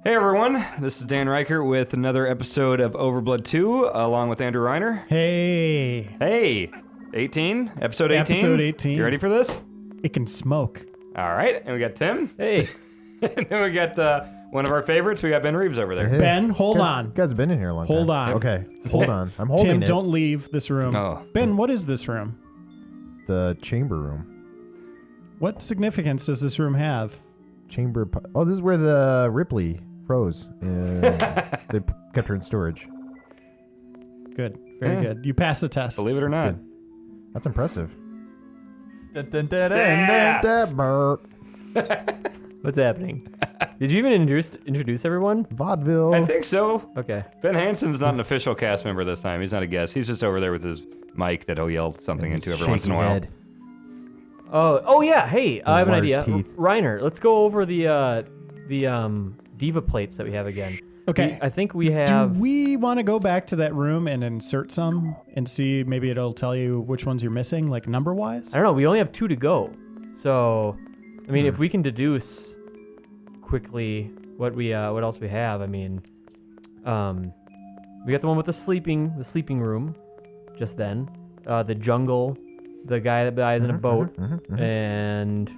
Hey everyone, this is Dan Ryckert with another episode of OverBlood 2, along with Andrew Reiner. Hey. Hey, 18? Episode 18? Episode 18. You ready for this? It can smoke. All right, and we got Tim. Hey. And then we got one of our favorites, we got Ben Reeves over there. Hey. Ben, hold on. You guys have been in here a long time. Hold on. Okay, hold on. I'm holding Tim, it. don't leave this room. Oh. Ben, what is this room? The chamber room. What significance does this room have? Oh, this is where the Ripley froze. They kept her in storage. Good. Very good. You passed the test. Believe it or not. That's impressive. Dun, dun, dun, dun, dun. What's happening? Did you even introduce everyone? Vaudeville. I think so. Okay. Ben Hansen's not an official cast member this time. He's not a guest. He's just over there with his mic that he'll yell something into every once in a while. Head. Oh yeah. Hey, I have an large idea. teeth. Reiner, let's go over the diva plates that we have again. Okay. I think we have. Do we want to go back to that room and insert some and see maybe it'll tell you which ones you're missing, like number-wise? I don't know. We only have 2 to go. So, I mean, if we can deduce quickly what else we have. I mean, we got the one with the sleeping room. Just then, the jungle, the guy that dies in a boat, and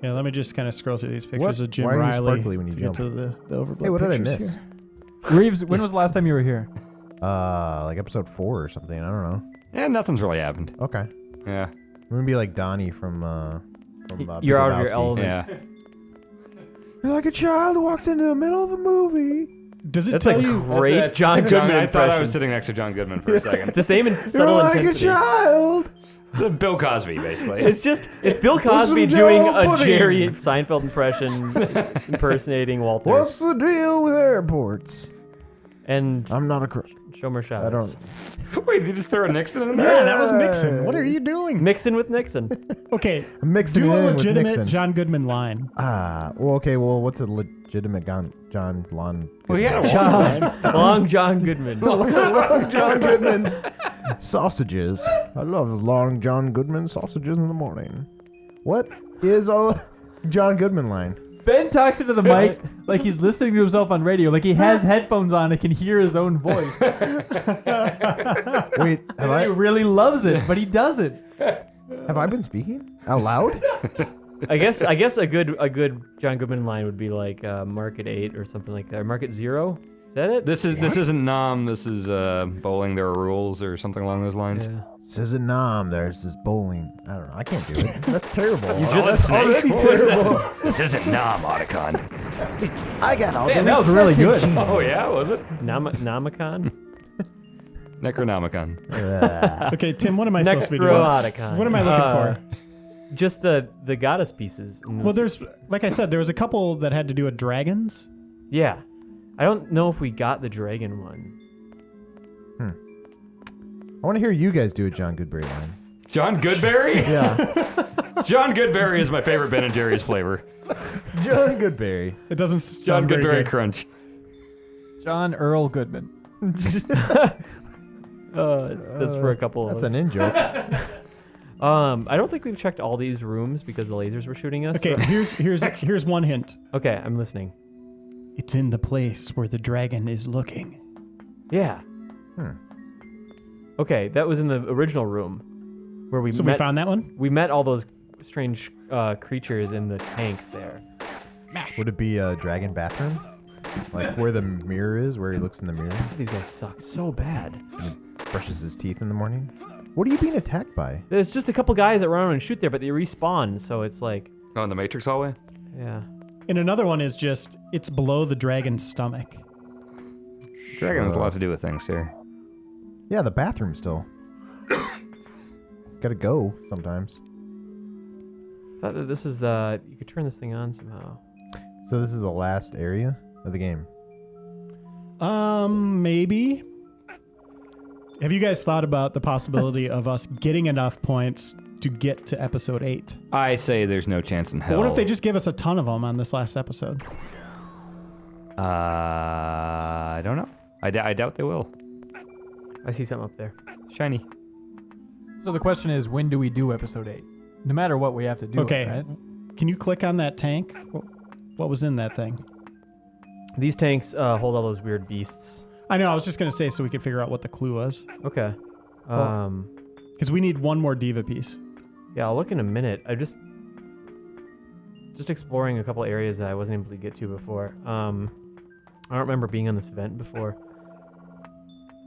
Yeah, let me just kind of scroll through these pictures What? of Jim Why are you Riley sparkly when you to jump? get to the OverBlood Hey, what did I pictures miss? here. Reeves, when was the last time you were here? Like episode 4 or something. I don't know. Yeah, nothing's really happened. Okay. Yeah. I'm gonna be like Donnie from you're out of Big your Lebowski. element. Yeah. You're like a child who walks into the middle of a movie. Does it That's tell a you? great John Goodman I thought I impression. was sitting next to John Goodman for a second. The same You're subtle like intensity. a child. Bill Cosby, basically. It's Bill Cosby Listen, doing Joe a Pudding. Jerry Seinfeld impression, impersonating Walter. What's the deal with airports? And I'm not a crook. Shomer Chavez. I don't. Wait, did you just throw a Nixon in there? Yeah, that was Nixon. What are you doing? Mixing with Nixon. Okay, I'm mixing do it a in with legitimate Nixon. John Goodman line. Well, okay. Well, what's a legitimate John Lon? Well, yeah. Long John Goodman. Long John Goodman's sausages. I love long John Goodman sausages in the morning. What is a John Goodman line? Ben talks into the mic like he's listening to himself on radio, like he has headphones on and can hear his own voice. Wait, have He really loves it, but he doesn't. I been speaking out loud? I guess a good John Goodman line would be like Market 8 or something like that. Or Market 0. Is that it? This isn't Nom. This is bowling. There are rules or something along those lines. Yeah. Says a nom. There's this bowling. I don't know. I can't do it. That's terrible. You just That's snake? already What was terrible. This isn't Nom, Otacon. I got all Man, the that was really good. recessive Oh yeah, was it? Namicon? Necronomicon. genes. Okay, Tim, what am I supposed to be doing? Necroticon. What am I looking for? Just the goddess pieces. Well, there's, like I said, there was a couple that had to do with dragons. Yeah. I don't know if we got the dragon one. I want to hear you guys do a John Goodberry line. John Goodberry? Yeah. John Goodberry is my favorite Ben and Jerry's flavor. John Goodberry. It doesn't John sound very Goodberry good. Crunch. John Earl Goodman. It's just for a couple of That's us. an in-joke. I don't think we've checked all these rooms because the lasers were shooting us. Okay, here's one hint. Okay, I'm listening. It's in the place where the dragon is looking. Yeah. Okay, that was in the original room where we So met. we found that one? We met all those strange creatures in the tanks there. Would it be a dragon bathroom? Like where the mirror is, where he looks in the mirror? These guys suck so bad. He brushes his teeth in the morning? What are you being attacked by? There's just a couple guys that run around and shoot there, but they respawn, so it's like, Oh, in the Matrix hallway? yeah. And another one is just, it's below the dragon's stomach. Dragon has a lot to do with things here. Yeah, the bathroom still. It's gotta go sometimes. I thought that this is the, you could turn this thing on somehow. So this is the last area of the game. Maybe. Have you guys thought about the possibility of us getting enough points to get to episode 8? I say there's no chance in hell. But what if they just give us a ton of them on this last episode? I don't know. I doubt they will. I see something up there. Shiny. So the question is, when do we do episode 8? No matter what we have to do. Okay. Right? Can you click on that tank? What was in that thing? These tanks hold all those weird beasts. I know. I was just gonna say so we could figure out what the clue was. Okay. Because we need one more diva piece. Yeah, I'll look in a minute. I'm just exploring a couple areas that I wasn't able to get to before. I don't remember being on this vent before.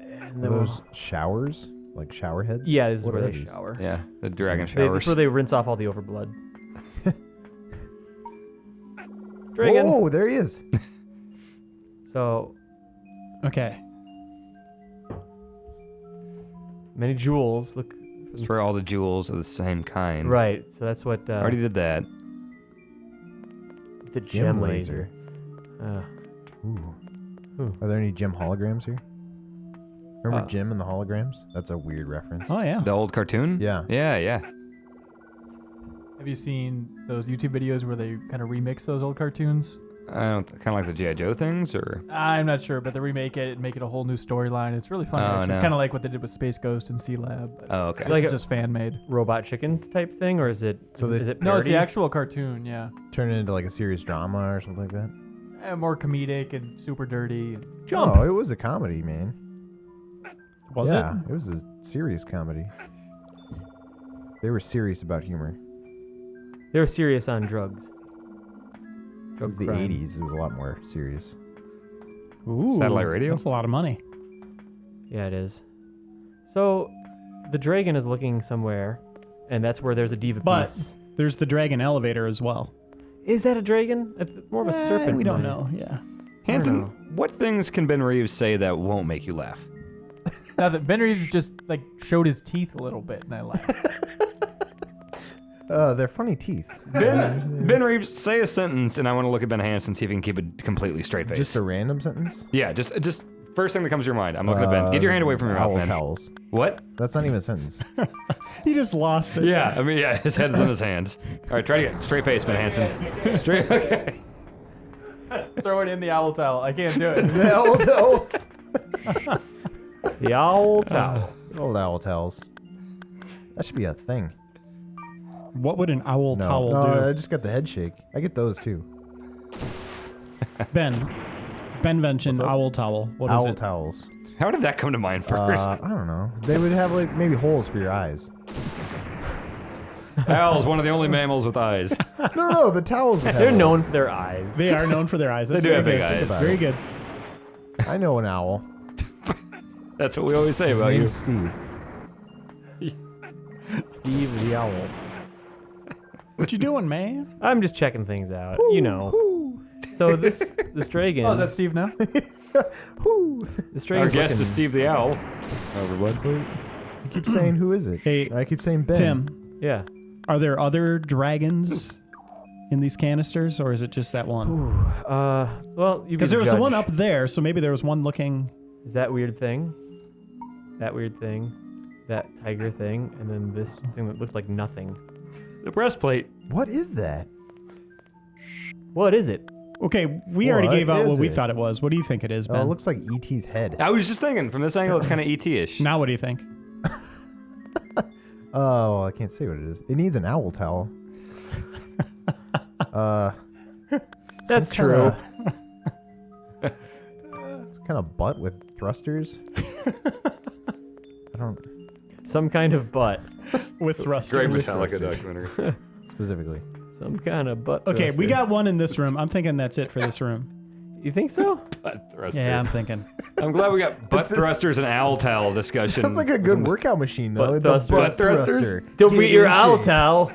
And Are those showers? Like shower heads? Yeah, this is What where are they these? shower. Yeah, the dragon This showers. is where they rinse off all the overblood. Dragon. Oh, there he is. So Okay. many jewels. Look. It's where all the jewels are the same kind. Right. So that's what. Already did that. The Gem gem laser. laser. Ooh. Are there any Jim holograms here? Remember Jim and the holograms? That's a weird reference. Oh yeah. The old cartoon? Yeah. Yeah. Have you seen those YouTube videos where they kind of remix those old cartoons? I don't kind of like the G.I. Joe things, or I'm not sure, but they remake it and make it a whole new storyline. It's really fun. Oh, actually. It's no. kind of like what they did with Space Ghost and Sea Lab. But oh, okay. this Like is a- just fan made. Robot chicken type thing, or is it? So is, they- is it No, it's the parody? actual cartoon. Yeah, Turn it into like a serious drama or something like that? more comedic and super dirty. Jump. Oh, it was a comedy, man. Was yeah, it? it was a serious comedy. They were serious about humor. They were serious on drugs. It was the crime. 80s. It was a lot more serious. Ooh. Satellite radio? That's a lot of money. Yeah, it is. So, the dragon is looking somewhere, and that's where there's a diva But piece. there's the dragon elevator as well. Is that a dragon? It's more of a serpent. We don't man. know. Yeah. Hanson, know. what things can Ben Reeves say that won't make you laugh? Now that Ben Reeves just like showed his teeth a little bit, and I laughed. They're funny teeth. Ben Reeves, say a sentence, and I want to look at Ben Hanson, see if he can keep a completely straight face. Just a random sentence? Yeah, just first thing that comes to your mind. I'm looking at Ben. Get your hand away from your mouth, owl man. towels. What? That's not even a sentence. He just lost it. Yeah, I mean, yeah, his head's in his hands. All right, try to get straight face, Ben Hanson. Straight. Okay. Throw it in the owl towel. I can't do it. The owl towel. The owl towel. Old owl towels. That should be a thing. What would an owl No, towel no, do? I just got the head shake. I get those too. Ben mentioned What's up? owl towel. What is Owl it? towels. How did that come to mind first? I don't know. They would have like maybe holes for your eyes. Owl's one of the only mammals with eyes. No, the towels would have They're holes. known for their eyes. They are known for their eyes. That's They do very have big good. eyes. Very good. I know an owl. That's what we always say His about you. name's Steve. Steve the owl. What you doing, man? I'm just checking things out. You know. So this dragon. Oh, is that Steve now? this Our dragon's guest looking, is Steve the Owl. OverBlood. You keep saying who is it? Hey, I keep saying Ben. Tim, Yeah. are there other dragons in these canisters, or is it just that one? Well, you Because be there the was one judge. up there, so maybe there was one looking. Is that weird thing? That weird thing? That tiger thing? And then this thing that looked like nothing. The breastplate. What is that? What is it? Okay, we already What gave out what is we it? thought it was. What do you think it is, Oh, Ben? it looks like E.T.'s head. I was just thinking, from this angle, it's kind of ET-ish. Now what do you think? Oh, I can't say what it is. It needs an owl towel. That's some true. It's kind of butt with thrusters. I don't Some kind of butt. With thrusters. Great Metallica documentary. specifically. Some kind of butt. Okay, we thruster. got one in this room. I'm thinking that's it for this room. You think so? Butt thruster. Yeah, I'm thinking. I'm glad we got butt thrusters and owl towel discussion. Sounds like a good workout machine, though. Butt The thrusters. butt Butt thrusters? thruster. Don't Get forget your in owl shape. towel.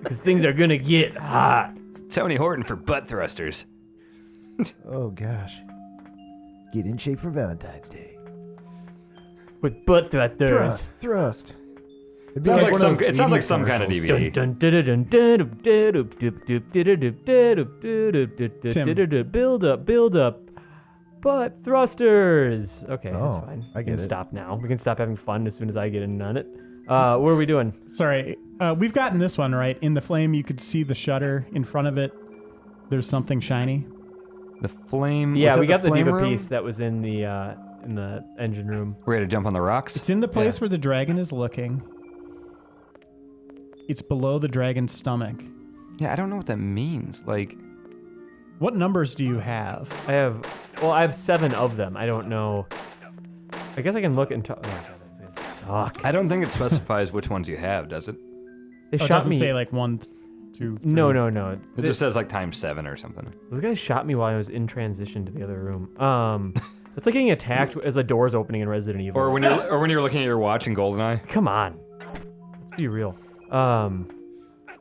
Because things are going to get hot. Tony Horton for butt thrusters. Oh gosh. Get in shape for Valentine's Day. With butt thrusters. Thrust. It'd be Sounds like one of some, those it sounds like 80s some kind of commercials. Dun, DVD. dun, dun, dun, dun, dun, build up. Butt thrusters. Okay, that's Oh, fine. I We get can it. stop now. We can stop having fun as soon as I get in on it. What are we doing? Sorry, we've gotten this one right. In the flame, you could see the shutter in front of it. There's something shiny. The flame. Yeah, was we that got the flame diva room? piece that was in the engine room. We're ready to jump on the rocks. It's in the place Yeah. where the dragon is looking. It's below the dragon's stomach. Yeah, I don't know what that means. Like, What numbers do you have? I have 7 of them. I don't know. I guess I can look and talk. Oh, God, that's gonna suck. I don't think it specifies which ones you have, does it? They It shot doesn't me. say like 1, 2, 3. No. It just says like ×7 or something. Those guys shot me while I was in transition to the other room. That's like getting attacked as the door's opening in Resident Evil. Or when you're looking at your watch in GoldenEye. Come on. Let's be real.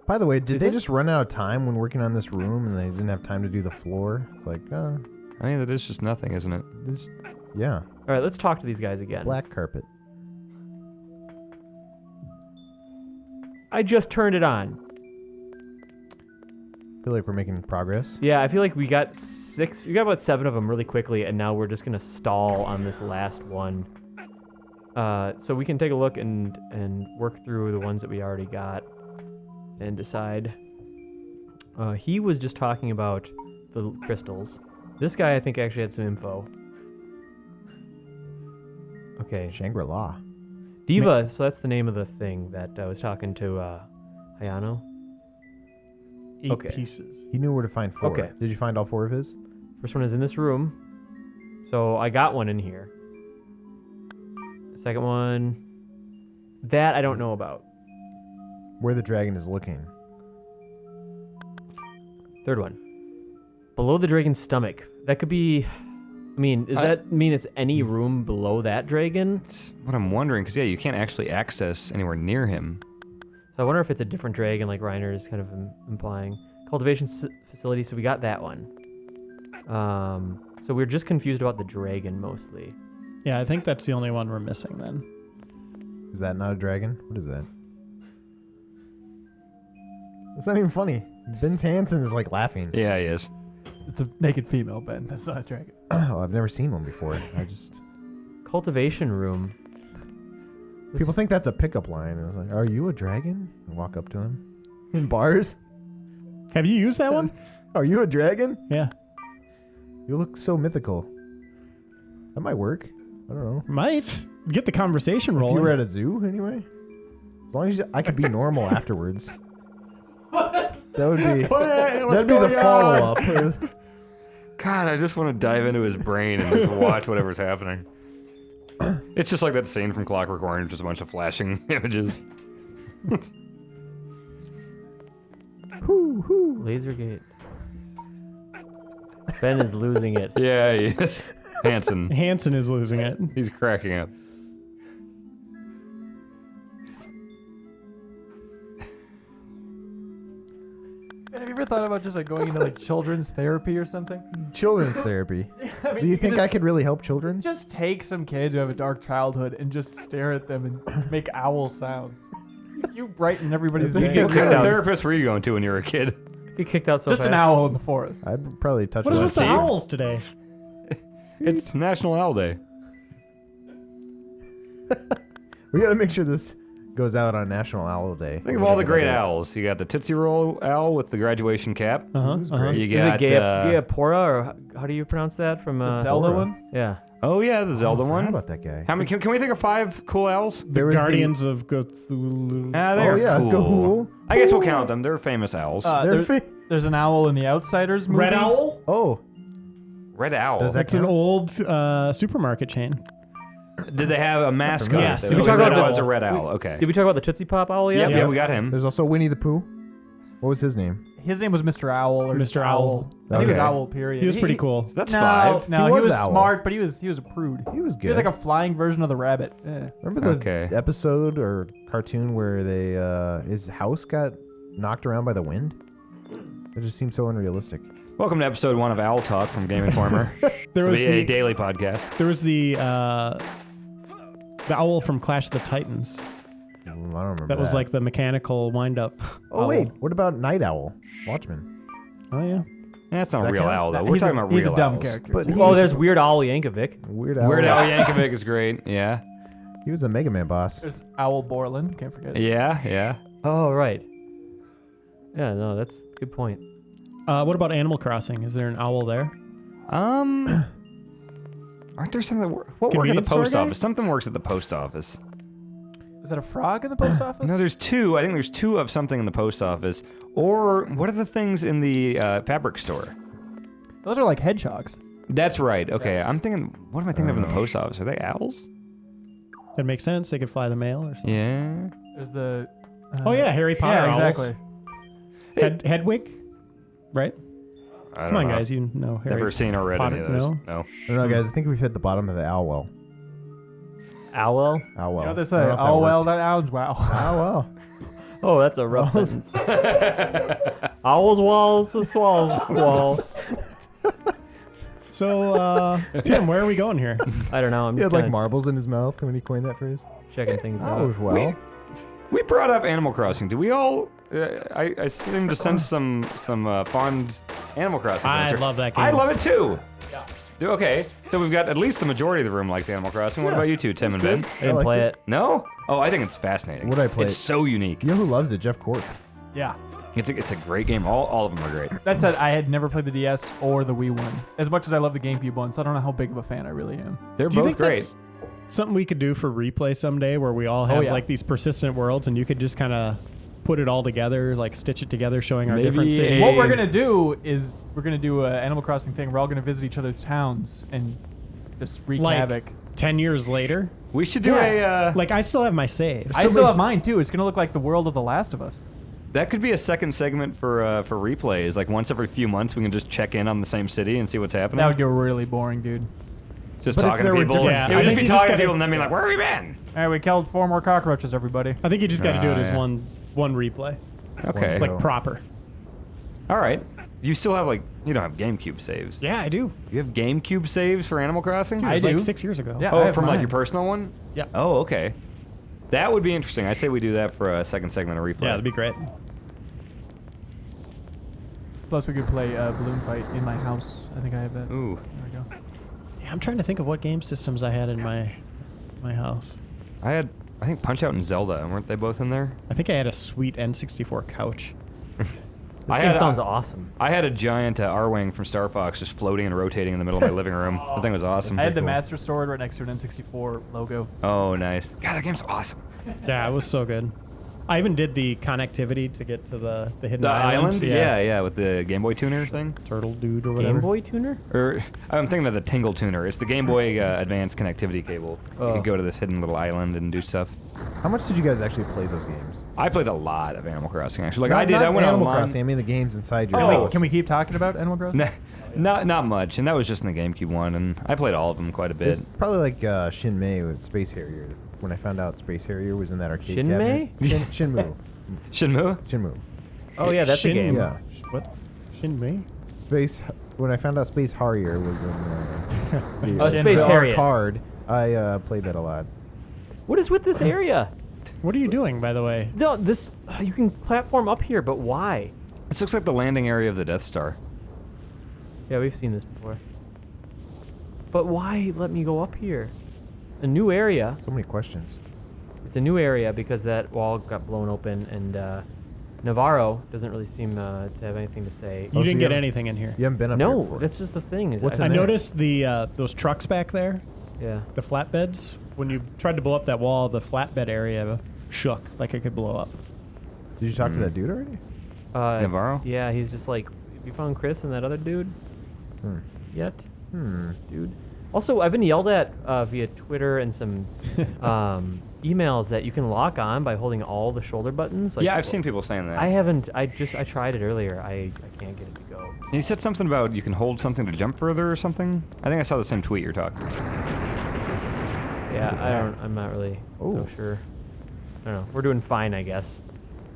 By the way, did Is they it? just run out of time when working on this room and they didn't have time to do the floor? It's like, I mean, that is just nothing, isn't it? this, yeah, All right, let's talk to these guys again. black carpet. I just turned it on. Feel like we're making progress. Yeah, I feel like we got about 7 of them really quickly, and now we're just gonna stall on this last one. So we can take a look and work through the ones that we already got and decide. He was just talking about the crystals. This guy, I think, actually had some info. Okay, Shangri-La. Diva. So that's the name of the thing that I was talking to Hayano. 8 Okay. pieces. He knew where to find 4. Okay. Did you find all 4 of his? First one is in this room. So I got one in here. The second one, that I don't know about. Where the dragon is looking. Third one, below the dragon's stomach. That could be, I mean, does that mean it's any room below that dragon? That's what I'm wondering, because yeah, you can't actually access anywhere near him. So I wonder if it's a different dragon, like Reiner is kind of implying. Cultivation facility. So we got that one. So we're just confused about the dragon mostly. Yeah, I think that's the only one we're missing then. Is that not a dragon? What is that? It's not even funny. Ben Hansen is like laughing. Yeah, he is. It's a naked female, Ben. That's not a dragon. Oh, I've never seen one before. I just Cultivation room. people think that's a pickup line. I was like, "Are you a dragon?" I walk up to him in bars. Have you used that one? Are you a dragon? Yeah. You look so mythical. That might work. I don't know. Might. Get the conversation If rolling. you were at a zoo, anyway. As long as I could be normal afterwards. That would be. That'd be the follow up. God, I just want to dive into his brain and just watch whatever's happening. It's just like that scene from Clockwork Orange, just a bunch of flashing images. Laser gate. Ben is losing it. Yeah, he is. Hanson. Hanson is losing it. He's cracking up. Have you ever thought about just like going into like children's therapy or something? Children's therapy. I mean, Do you could think I could really help children? just take some kids who have a dark childhood and just stare at them and make owl sounds? You brighten everybody's That's a day. good What kind Yeah. of therapist were you going to when you were a kid? Get kicked out so Just fast. an owl in the forest. I'd probably touch What is that. with the owls today? It's National Owl Day. We gotta make sure this goes out on National Owl Day. Think of all the great owls. You got the Tootsie Roll owl with the graduation cap. You Is got it Gaiapora, or how do you pronounce that from The Zelda Aura. one? Yeah. oh yeah, the Zelda How one. about that guy? How many? Can we think of 5 cool owls? There was Guardians of Cthulhu. Ah, they're Oh yeah, cool. Gahul. I guess we'll count them. They're famous owls. They're There's an owl in the Outsiders movie. Red Owl? Oh, Red owl. Does that That's an count? old supermarket chain. Did they have a mascot? Yes. Did Did we we talk talk about about was the- a red owl? Okay. Did we talk about the Tootsie Pop owl yet? Yeah, we got him. there's also Winnie the Pooh. What was his name? His name was Mr. Owl or just Mr. Owl. I think it was Okay. Owl. Period. He was pretty cool. That's no, 5. No, He he was was Owl. smart, but he was a prude. He was good. He was like a flying version of the rabbit. Eh. Remember the Okay. episode or cartoon where they his house got knocked around by the wind? It just seemed so unrealistic. Welcome to episode 1 of Owl Talk from Game Informer. There was a the daily podcast. there was the owl from Clash of the Titans. I don't remember That was like the mechanical wind-up. Oh owl. wait, what about Night Owl? Watchmen. Oh yeah. That's not Does a that real count? owl though. He's We're talking about real He's a dumb owls. character. But too. he- Oh, there's Weird Al Yankovic. Weird Owl. Weird Al Yankovic is great. Yeah. He was a Mega Man boss. There's Owl Borland. Can't forget. Yeah. Oh, right. Yeah, no, that's a good point. What about Animal Crossing? Is there an owl there? Aren't there some that what work at the Convenience store post guy? office? Something works at the post office. Is that a frog in the post office? No, there's 2. I think there's 2 of something in the post office. Or what are the things in the fabric store? Those are like hedgehogs. That's right. Okay, I'm thinking. What am I thinking of in the post office? Are they owls? That makes sense. They could fly the mail or something. Yeah. There's the. Oh yeah, Harry Potter. Yeah, owls. exactly. Hedwig, right? I Come on, don't know. guys. You know Harry Never seen or read Potter, any of those. no? No. I don't know, guys. I think we've hit the bottom of the owl well. Owl? Owl well. You know what they I say? don't know if that Oh well, worked. that owl's wow. Owl well. Oh, that's a rough sentence. Owls, walls, swallows, walls. So, Tim, where are we going here? I don't know. I'm He just had like kind of marbles in his mouth when he coined that phrase. checking things out. Owls well. We brought up Animal Crossing. Do we all? I seem to sense some fond Animal Crossing. I culture. love that game. I love it too. Okay, so we've got at least the majority of the room likes Animal Crossing. What Yeah, about you two, Tim and Ben? I didn't liked play it. it. No? Oh, I think it's fascinating. Would I play It's it? so unique. You know who loves it? Jeff Court. Yeah. It's a great game. All of them are great. That said, I had never played the DS or the Wii one. As much as I love the GameCube one, so I don't know how big of a fan I really am. They're Do you both think great. that's something we could do for replay someday, where we all have yeah. like these persistent worlds, and you could just kind of put it all together, like stitch it together, showing our Maybe different a- cities. What we're gonna do is we're gonna do an Animal Crossing thing. We're all gonna visit each other's towns and just wreak like havoc. 10 years later. We should do a. Like I still have my save. I still have mine too. It's gonna look like the world of The Last of Us. That could be a second segment for replays. Like once every few months, we can just check in on the same city and see what's happening. That would get really boring, dude. Just But if talking there to were people. different- Yeah, It I would just think be you just talking to gotta- people and then being like, "Where have we been?" All right, we killed 4 more cockroaches, everybody. I think you just got to do it as yeah. one replay, Okay. like proper. All right. You still have you don't have GameCube saves. Yeah, I do. You have GameCube saves for Animal Crossing? Dude, it I was like do. 6 years ago. Yeah. I Oh, have from like mine. your personal one? Yeah. Oh, okay. That would be interesting. I say we do that for a second segment of replay. Yeah, that'd be great. Plus, we could play Balloon Fight in my house. I think I have that. Ooh. There we go. Yeah, I'm trying to think of what game systems I had in my house. I think Punch Out and Zelda. Weren't they both in there? I think I had a sweet N64 couch. This game sounds awesome. I had a giant R-Wing from Star Fox just floating and rotating in the middle of my living room. That thing was awesome. I had the Master Sword right next to an N64 logo. Oh, nice. God, that game's awesome. Yeah, it was so good. I even did the connectivity to get to the hidden The island. island? Yeah, with the Game Boy tuner thing. Turtle dude or whatever. Game Boy tuner? Or I'm thinking of the Tingle tuner. It's the Game Boy Advanced connectivity cable. You Oh. can go to this hidden little island and do stuff. How much did you guys actually play those games? I played a lot of Animal Crossing actually. Like Not- I did. not I went Animal online. Crossing. I mean the games inside your Oh, house. Can we keep talking about Animal Crossing? Not much, and that was just in the GameCube one, and I played all of them quite a bit. It's probably like Shinmei with Space Harrier. When I found out Space Harrier was in that arcade Shinmei? cabinet. Shinmu. Shenmue? Shinmu. Oh yeah, that's a Shin- game. Yeah. What? Shinmei? Space. When I found out Space Harrier was in Oh, Space Harrier. card, I played that a lot. What is with this area? What are you doing, by the way? No, this you can platform up here, but why? This looks like the landing area of the Death Star. Yeah, we've seen this before. But why let me go up here? It's a new area. So many questions. It's a new area because that wall got blown open, and Navarro doesn't really seem to have anything to say. You so didn't you get haven't- anything in here. You haven't been up here No, before. that's just the thing. Is What's I in there? noticed the those trucks back there, Yeah. the flatbeds. When you tried to blow up that wall, the flatbed area shook like it could blow up. Did you talk to that dude already? Navarro? Yeah, he's just like, have you found Chris and that other dude Hmm. yet? Hmm. Dude. Also, I've been yelled at via Twitter and some emails that you can lock on by holding all the shoulder buttons. Like, Yeah, I've seen people saying that. I haven't. I tried it earlier. I can't get it to go. He said something about you can hold something to jump further or something. I think I saw the same tweet you're talking about. Yeah, I'm not really so Ooh. sure. I don't know. We're doing fine, I guess,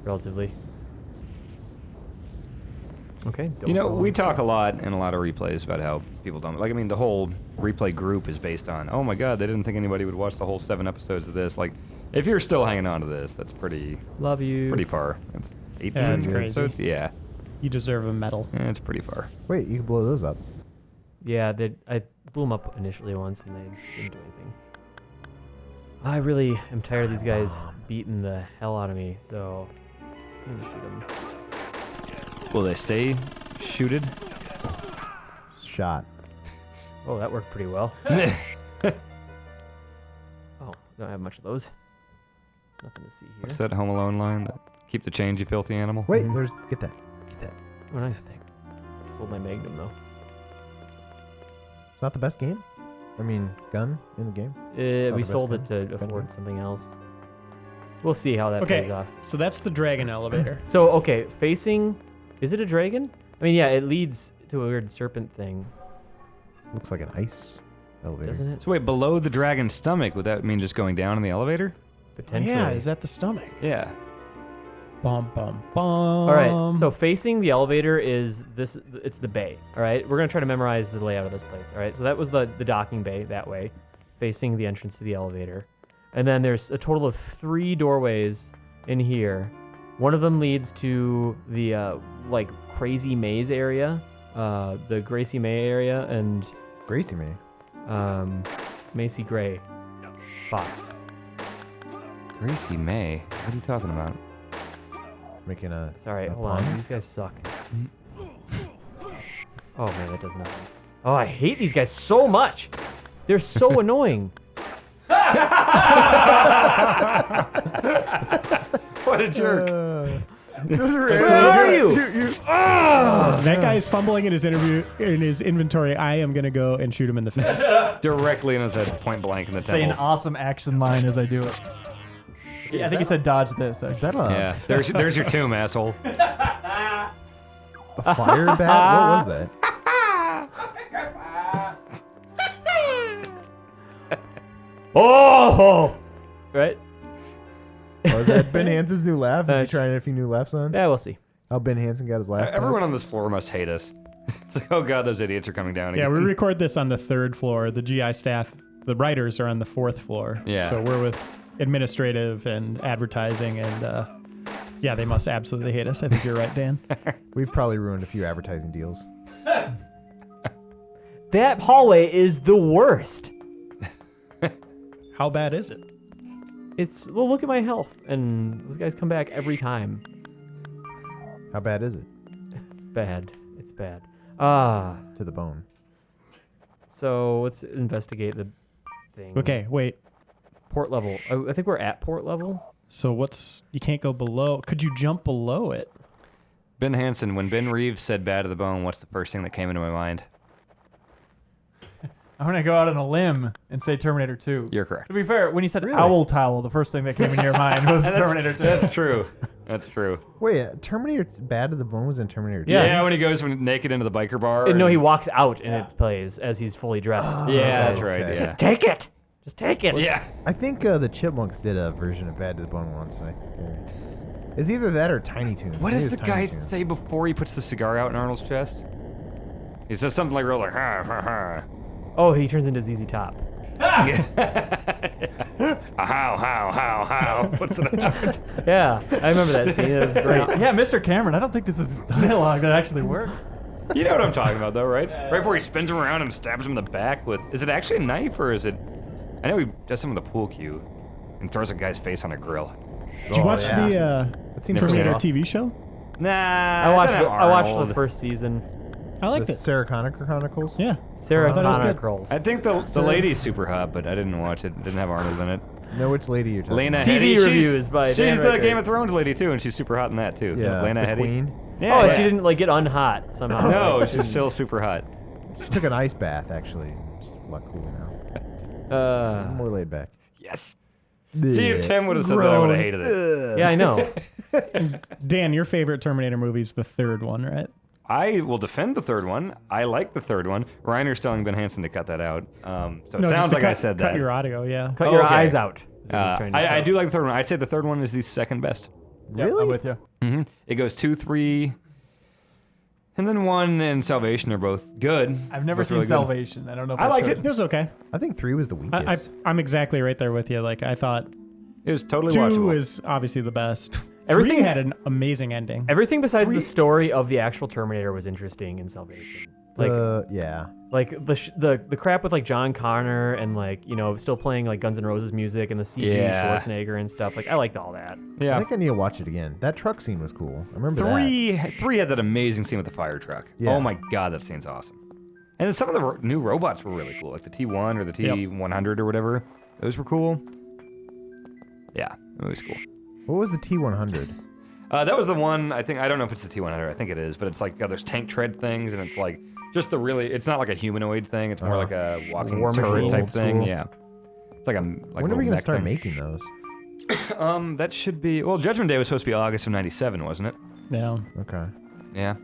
relatively. Okay. You know, don't we fall. talk a lot in a lot of replays about how people don't like. I mean, the whole replay group is based on, oh my God, they didn't think anybody would watch the whole 7 episodes of this. Like, if you're still hanging on to this, that's pretty Love you. far. It's 18 Yeah, it's crazy. episodes. Yeah, You deserve a medal. it's pretty far. Wait, you can blow those up. Yeah, I blew them up initially once and they didn't do anything. I really am tired of these guys beating the hell out of me, so I'm gonna shoot them. Will they stay shooted? Shot. Oh, that worked pretty well. Oh, don't have much of those. Nothing to see here. What's that Home Alone line? That, keep the change, you filthy animal. Wait, Mhm. there's. Get that. Get that. Oh, nice. Sold my Magnum though. It's not the best game? I mean, gun in the game? We best sold gun. it to Gun afford gun. something else. We'll see how that Okay, pays off. so that's the dragon elevator. So, okay, facing... Is it a dragon? I mean, yeah, it leads to a weird serpent thing, Looks like an ice elevator. doesn't it? So wait, below the dragon's stomach, would that mean just going down in the elevator? Potentially. Yeah, is that the stomach? Yeah. Bum, bum, bum. All right, so facing the elevator is this. It's the bay. All right, we're gonna try to memorize the layout of this place. All right, so that was the docking bay that way, facing the entrance to the elevator, and then there's a total of 3 doorways in here. One of them leads to the like crazy maze area, the Gracie May area, and Gracie me. Macy Gray Fox. Gracie May. What are you talking about? Making a. Sorry, a hold on. pun? These guys suck. Oh man, that does nothing. Oh, I hate these guys so much. They're so annoying. What a jerk. Where are you? That guy is fumbling in his inventory. I am gonna go and shoot him in the face. Directly in his head, point blank in the Say an temple. awesome action line as I do it. Yeah, I think he said dodge this. Is Actually. that a, Yeah, there's your tomb, asshole. a fire bat? What was that? Oh, right? Was that Ben Hansen's new laugh? Is he Uh, trying a few new laughs on? Yeah, we'll see. How Ben Hansen got his laugh? Everyone on this floor must hate us. It's like, oh god, those idiots are coming down Yeah, again. we record this on the 3rd floor. The GI staff, the writers are on the 4th floor. Yeah. So we're with administrative and advertising, and yeah, they must absolutely hate us. I think you're right, Dan. We've probably ruined a few advertising deals. That hallway is the worst. How bad is it? It's well, look at my health, and those guys come back every time. How bad is it? It's bad. It's bad. To the bone. So let's investigate the thing. Okay, wait. Port level. I think we're at port level. So you can't go below. Could you jump below it? Ben Hansen, when Ben Reeves said bad to the bone, what's the first thing that came into my mind? I'm gonna go out on a limb and say Terminator 2. You're correct. To be fair, when you said Really? owl towel, the first thing that came into your mind was Terminator 2. That's true. That's true. Wait, Terminator Bad to the Bone was in Terminator 2? Yeah. When he goes naked into the biker bar. No, and- he walks out and it plays as he's fully dressed. Yeah, that's Okay. right. Yeah. Take it. Just take it. Yeah. I think the Chipmunks did a version of Bad to the Bone once. And I think it's either that or Tiny Toons. What Maybe does it the was Tiny guy Toons. say before he puts the cigar out in Arnold's chest? He says something like real like ha ha ha. Oh, he turns into ZZ Top. How. What's it about? Yeah, I remember that scene. It was great. Yeah, Mr. Cameron, I don't think this is dialogue that actually works. You know what I'm talking about, though, right? Right before he spins him around and stabs him in the back with. Is it actually a knife or is it? I know he does some of the pool cue and throws a guy's face on a grill. Did you watch yeah. the That seems Never seen Terminator it. TV show? Nah. I watched. it doesn't have I watched Arnold. the first season. I liked The it. Sarah Connor Chronicles? Yeah. Sarah I thought it was Connor good. Girls. I think the lady's super hot, but I didn't watch it. It didn't have Arnold in it. Know which lady you're talking Lena about. TV Headey, reviews by She's Dan the Ryckert. Game of Thrones lady too, and she's super hot in that too. Yeah, Lena the Headey. Queen. Yeah, Oh, yeah. she didn't like get unhot somehow. No, she's still super hot. She took an ice bath, actually. She's a lot cooler now. More laid back. Yes. See, if Tim would have said that, I would have hated it. Yeah, I know. Dan, your favorite Terminator movie is the 3rd one, right? I will defend the third one. I like the third one. Reiner's telling Ben Hansen to cut that out. So it No, just sounds to like I cut- said Cut that. your audio, yeah. Cut your Okay. eyes out. is what he's trying to I say. do like the third one. I'd say the third one is the second best. Yep, I'm with you. It goes 2, 3, and then 1 and Salvation are both good. I've never Both seen really good. Salvation. I don't know if I liked should. it. It was okay. I think 3 was the weakest. I'm exactly right there with you. Like, I thought It was totally 2 watchable. is obviously the best. Everything- 3 had an amazing ending. Everything besides Three- the story of the actual Terminator was interesting in Salvation. Like, yeah. like the crap with like John Connor and like still playing like Guns N' Roses music and the CG Yeah. Schwarzenegger and stuff. Like I liked all that. I Yeah. think I need to watch it again. That truck scene was cool. I remember that. 3 had that amazing scene with the fire truck. Yeah. Oh my god, that scene's awesome. And then some of the new robots were really cool, like the T1 or the T100 or whatever. Those were cool. Yeah, it was cool. What was the T100? That was the one, I don't know if it's the T100, I think it is, but it's like, there's tank tread things, and it's like, Just the really, it's not like a humanoid thing. It's more like a walking War turret machine. type Old thing. school. Yeah. It's like a When are we gonna start making those? That should be, well, Judgment Day was supposed to be August of 97, wasn't it? Yeah. Okay. Yeah.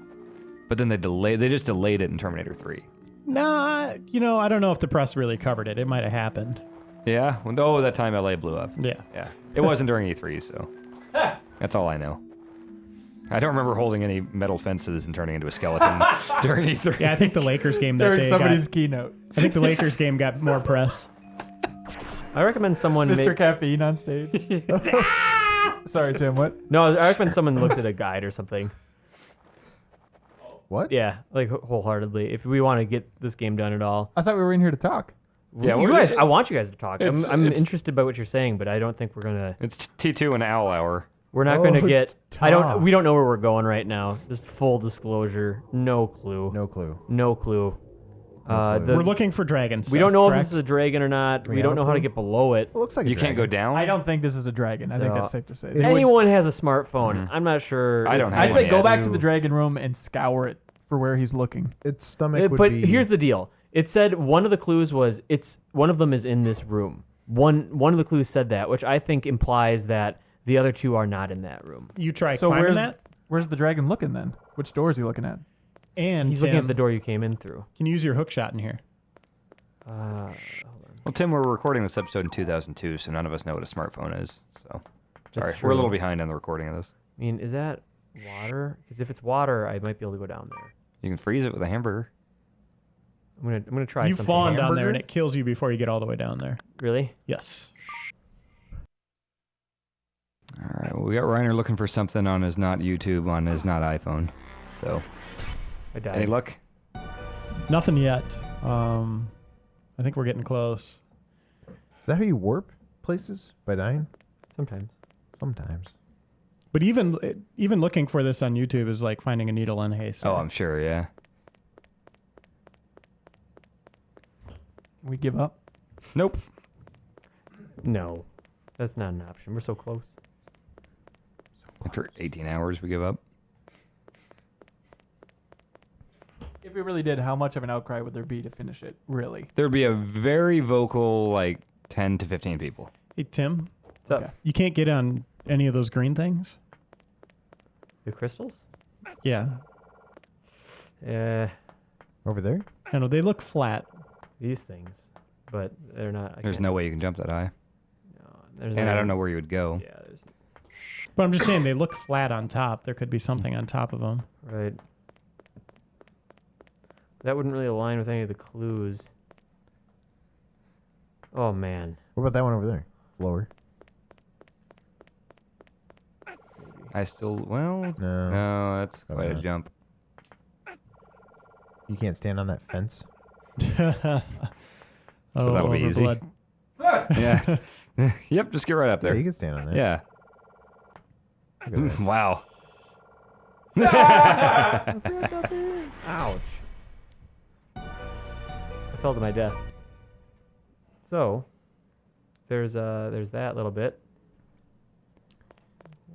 But then they just delayed it in Terminator 3. Nah, I don't know if the press really covered it. It might have happened. Yeah? Oh, that time LA blew up. Yeah. Yeah. It wasn't during E3, so that's all I know. I don't remember holding any metal fences and turning into a skeleton during E3. Yeah, I think the Lakers game that During day somebody's got, keynote. I think the Lakers game got more press. I recommend someone. Mr. Caffeine on stage. Sorry, Tim. What? No, I recommend someone looks at a guide or something. What? Yeah, like wholeheartedly. If we want to get this game done at all. I thought we were in here to talk. Yeah, you well, guys. I want you guys to talk. I'm it's- interested by what you're saying, but I don't think we're gonna. It's T2 and Owl Hour. We're not Oh, gonna get. talk. We don't know where we're going right now. Just full disclosure. No clue. No clue. No clue. clue. The- We're looking for dragons. we don't know if this is a dragon or not. We have don't a know how to clue? get below it. It looks like a You can't go dragon. down? I don't think this is a dragon. I think So- that's safe to say. It was- Anyone has a smartphone. I'm not sure. I if- don't have I'd one say go yet. back to the dragon room and scour it for where he's looking. Its stomach would But be. here's the deal. It said one of the clues was one of them is in this room. One of the clues said that, which I think implies that the other two are not in that room. You try So climbing where's that, where's the dragon looking then? Which door is he looking at? and He's Tim, looking at the door you came in through. can you use your hook shot in here? Hold on. Well, Tim, we're recording this episode in 2002, so none of us know what a smartphone is. So, sorry, That's we're a true. little behind on the recording of this. I mean, is that water? Because if it's water, I might be able to go down there. You can freeze it with a hamburger. I'm gonna try You something. fawn down there Hamburger? and it kills you before you get all the way down there. Really? Yes. All right, well, we got Reiner looking for something on his not YouTube, on his not iPhone. So, I died. any luck? Nothing yet. I think we're getting close. Is that how you warp places? By dying? Sometimes. Sometimes. But even looking for this on YouTube is like finding a needle in a haystack. Oh, I'm sure, yeah. We give up. Nope. No, that's not an option. We're so close. After 18 hours, we give up. If we really did, how much of an outcry would there be to finish it? Really? There'd be a very vocal, like, 10 to 15 people. Hey Tim, What's up? Okay. you can't get on any of those green things. The crystals? Yeah, Over there? I know they look flat. These things, but they're not. There's no way you can jump that high. No, there's And no, I don't know where you would go. Yeah, there's But I'm just saying they look flat on top. There could be something on top of them. right. That wouldn't really align with any of the clues. Oh man. What about that one over there? Lower. I still, well, No. no, that's quite a not. jump. You can't stand on that fence? Oh, that'll be easy. OverBlood. Yeah. Yep, just get right up Yeah, you there. can stand on that. Yeah. Look at that. Wow. Ouch. I fell to my death. So, there's that little bit.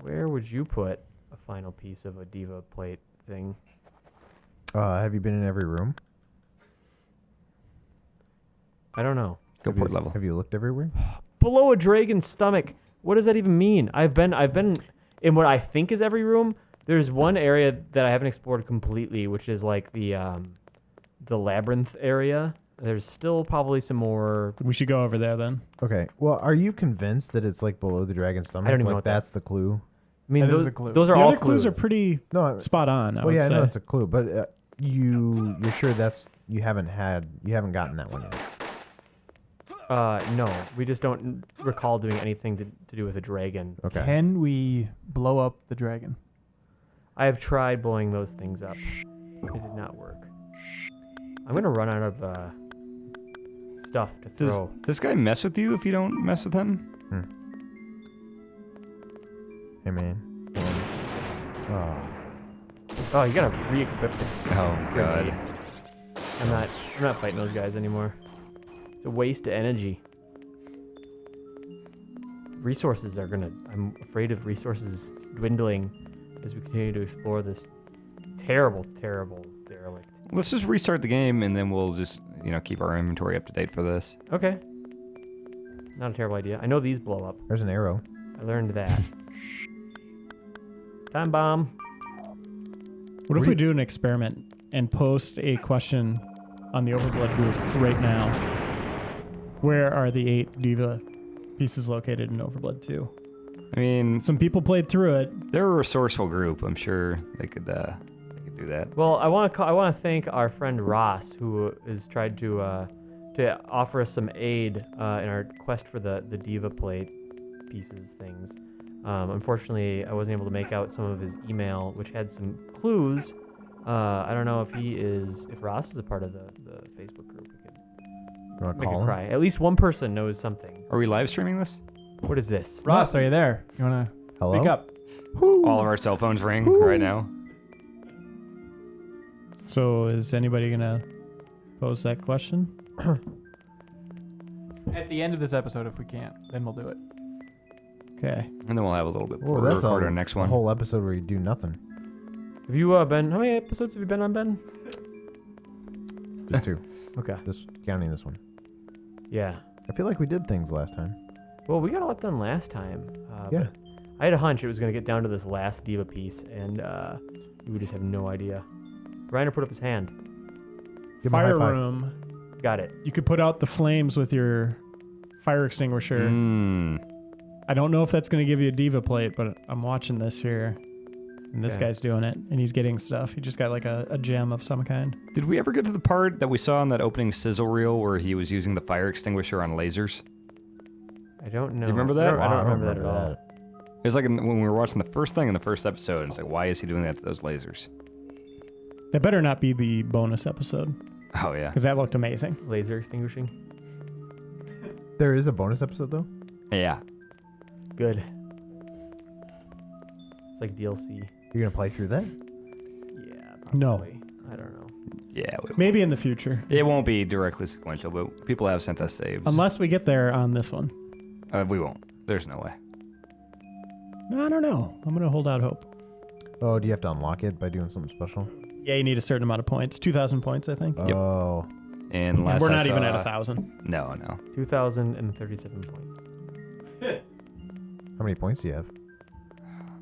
Where would you put a final piece of a diva plate thing? Have you been in every room? I don't know. Go port level. Have you looked everywhere? Below a dragon's stomach. What does that even mean? I've been in what I think is every room. There's one area that I haven't explored completely, which is like the labyrinth area. There's still probably some more. We should go over there then. Okay. Well, are you convinced that it's like below the dragon's stomach? I don't even like know what that- that's the clue. I mean, That is those, a clue. those are The all other clues are clues. pretty No. spot on. I Well, would yeah, I say. know it's a clue, but you're sure you haven't gotten that one yet. No, we just don't recall doing anything to do with a dragon. Okay. Can we blow up the dragon? I have tried blowing those things up. It did not work. I'm gonna run out of stuff to Does throw. this guy mess with you if you don't mess with him? Hey man. Oh. Oh, you gotta re-equip it. Oh, God. I'm not fighting those guys anymore. It's a waste of energy. Resources are gonna. I'm afraid of resources dwindling as we continue to explore this terrible, terrible derelict. Let's just restart the game, and then we'll just, keep our inventory up to date for this. Okay. Not a terrible idea. I know these blow up. There's an arrow. I learned that. Time bomb. What if we do an experiment and post a question on the OverBlood group right now? Where are the 8 Diva pieces located in OverBlood 2? I mean, Some people played through it. they're a resourceful group. I'm sure they could do that. Well, I want to thank our friend Ross, who has tried to offer us some aid in our quest for the Diva plate pieces things. Unfortunately, I wasn't able to make out some of his email, which had some clues. I don't know if Ross is a part of the Facebook group. We could You want to make call it him? cry. At least one person knows something. Are we live streaming this? What is this? Ross, are you there? You wanna Hello? speak up? All of our cell phones ring right now. So is anybody going to pose that question? At the end of this episode, if we can't, then we'll do it. Okay. And then we'll have a little bit before Oh, we that's record a our next a one. whole episode where you do nothing. Have you been? How many episodes have you been on, Ben? Just 2. Okay. Just counting this one. Yeah. I feel like we did things last time. Well, we got a lot done last time. Yeah. But I had a hunch it was going to get down to this last Diva piece, and we would just have no idea. Reiner put up his hand. Give him a high Fire five. room. Got it. You could put out the flames with your fire extinguisher. I don't know if that's going to give you a Diva plate, but I'm watching this here. And this Okay. guy's doing it, and he's getting stuff. He just got like a gem of some kind. Did we ever get to the part that we saw in that opening sizzle reel where he was using the fire extinguisher on lasers? I don't know. Do you remember that? I don't remember that at that. all. It was like when we were watching the first thing in the first episode. It's like, why is he doing that to those lasers? That better not be the bonus episode, Oh, yeah. because that looked amazing. Laser extinguishing. There is a bonus episode, though? Yeah. Good. It's like DLC. You're going to play through that? Yeah. No. Probably. I don't know. Yeah. Maybe in the future. It won't be directly sequential, but people have sent us saves. Unless we get there on this one. We won't. There's no way. I don't know. I'm going to hold out hope. Oh, do you have to unlock it by doing something special? Yeah, you need a certain amount of points. 2,000 points, I think. Yep. Oh. And And last we're I not even saw- at 1,000. No, no. 2,037 points. How many points do you have?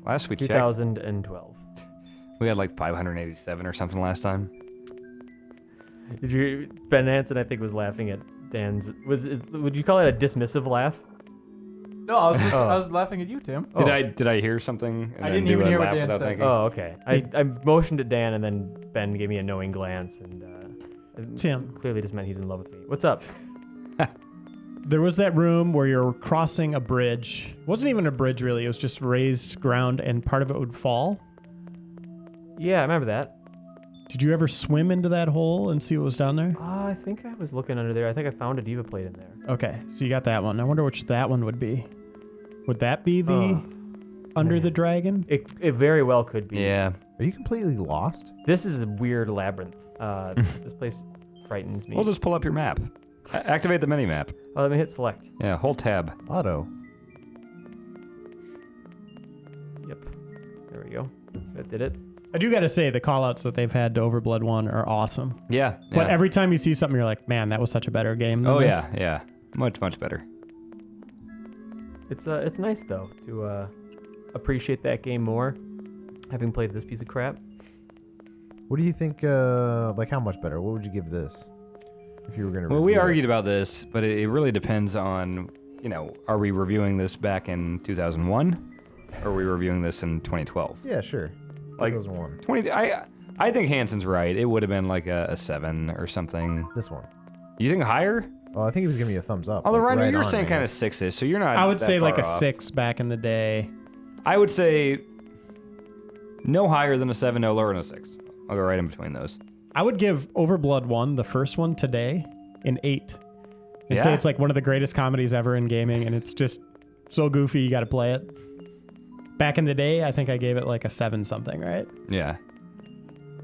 Last we checked, 2012. we had like 587 or something last time. Did you? Ben Hansen, I think, was laughing at Dan's. Would you call it a dismissive laugh? No, I was Oh. I was laughing at you, Tim. Oh. Did I hear something? And I then didn't do even a hear what laugh Dan without said. thinking? Oh, okay. I motioned at Dan, and then Ben gave me a knowing glance, and it Tim. clearly just meant he's in love with me. What's up? There was that room where you're crossing a bridge. It wasn't even a bridge, really. It was just raised ground, and part of it would fall. Yeah, I remember that. Did you ever swim into that hole and see what was down there? I think I was looking under there. I think I found a Diva plate in there. Okay, so you got that one. I wonder which that one would be. Would that be the Oh, Under man. the Dragon? It very well could be. Yeah. Are you completely lost? This is a weird labyrinth. This place frightens me. We'll just pull up your map. Activate the mini map. Oh, let me hit select. Yeah, hold tab. Auto. Yep. There we go. That did it. I do got to say, the callouts that they've had to Overblood 1 are awesome. Yeah. But yeah. every time you see something, you're like, man, that was such a better game than Oh this. yeah. Much better. It's nice though to appreciate that game more, having played this piece of crap. What do you think, like how much better? What would you give this? If you were going to Well, we argued about this, but it really depends on, are we reviewing this back in 2001, or are we reviewing this in 2012? Yeah, sure. Like 2001. 20. I think Hansen's right. It would have been like a 7 or something. This one. You think higher? Oh, I think he was giving you a thumbs up. Although like, Reiner, right you're on, saying man. kind of 6ish, so you're not. I would that say like far a off. 6 back in the day. I would say no higher than a 7, no lower than a 6. I'll go right in between those. I would give Overblood 1, the first one today, an 8. And say Yeah? it's like one of the greatest comedies ever in gaming, and it's just so goofy, you got to play it. Back in the day, I think I gave it like a 7 something, right? Yeah.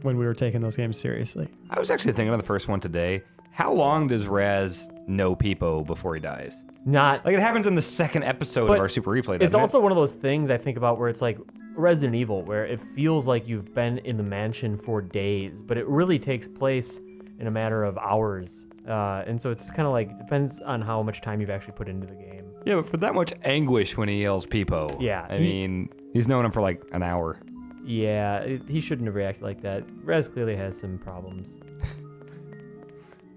When we were taking those games seriously. I was actually thinking of the first one today. How long does Raz know Peepo before he dies? not Like it happens in the second episode But of our Super Replay. it's doesn't it? also one of those things I think about where it's like Resident Evil, where it feels like you've been in the mansion for days, but it really takes place in a matter of hours. And so it's kind of like, depends on how much time you've actually put into the game. Yeah, but for that much anguish when he yells Peepo. Yeah, I mean, he's known him for like an hour. Yeah, he shouldn't have reacted like that. Rez clearly has some problems.